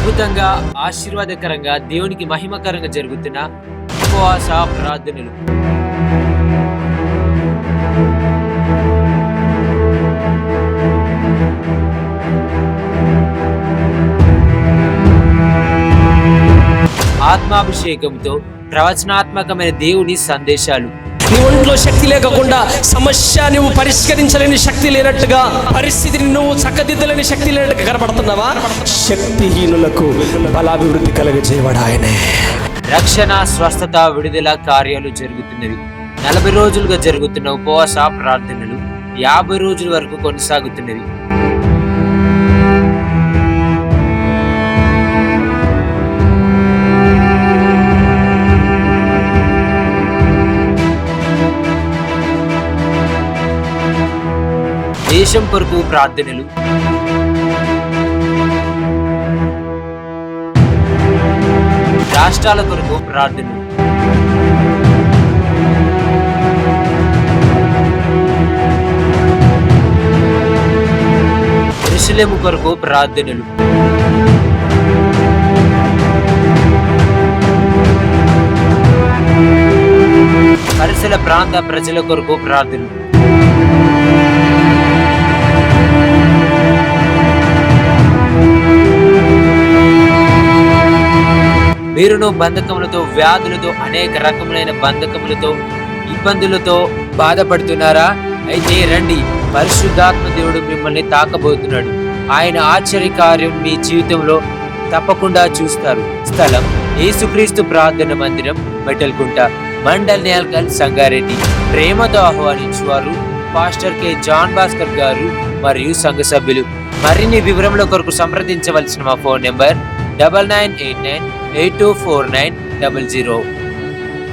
అద్భుతంగా, ఆశీర్వాదకరంగా, దేవునికి మహిమకరంగా జరుగుతున్న ఉపవాస ప్రార్థనలు. ఆత్మాభిషేకంతో ప్రవచనాత్మకమైన దేవుని సందేశాలు. నీ ఒంట్లో శక్తి లేకుండా, సమస్య నువ్వు పరిష్కరించలేని శక్తి లేనట్టుగా, పరిస్థితిని నువ్వు చక్కదిద్దలేని శక్తి లేనట్టుగా కనబడుతున్నావా? శక్తిహీనులకు బలాభివృద్ధి కలుగజేయవాడు ఆయనే. రక్షణ, స్వస్థత, విడుదల కార్యాలు జరుగుతున్నవి. 40 రోజులుగా జరుగుతున్న ఉపవాస ప్రార్థనలు 50 రోజుల వరకు కొనసాగుతున్నవి. దేశం కొరకు ప్రార్థనలు, రాష్ట్రాల కొరకు ప్రార్థనలు, యెరూషలేము కొరకు ప్రార్థనలు, పరిసర ప్రాంత ప్రజల కొరకు ప్రార్థనలు, మీరును బంధకములతో, వ్యాధులతో, అనేక రకములైన బంధకములతో, ఇబ్బందులతో బాధపడుతున్నారా? అయితే రండి, పరిశుద్ధాత్మ దేవుడు మిమ్మల్ని తాకబోతున్నాడు. ఆయన ఆశ్చర్యకార్యం మీ జీవితంలో తప్పకుండా చూస్తారు. స్థలం: యేసుక్రీస్తు ప్రార్థన మందిరం, మెటల్కుంట, మండల్ నేల్కల్, సంగారెడ్డి. ప్రేమతో ఆహ్వానించువారు పాస్టర్ కె జాన్ భాస్కర్ గారు మరియు సంఘ సభ్యులు. మరిన్ని వివరముల కొరకు సంప్రదించవలసిన మా ఫోన్ నెంబర్ 9989824900.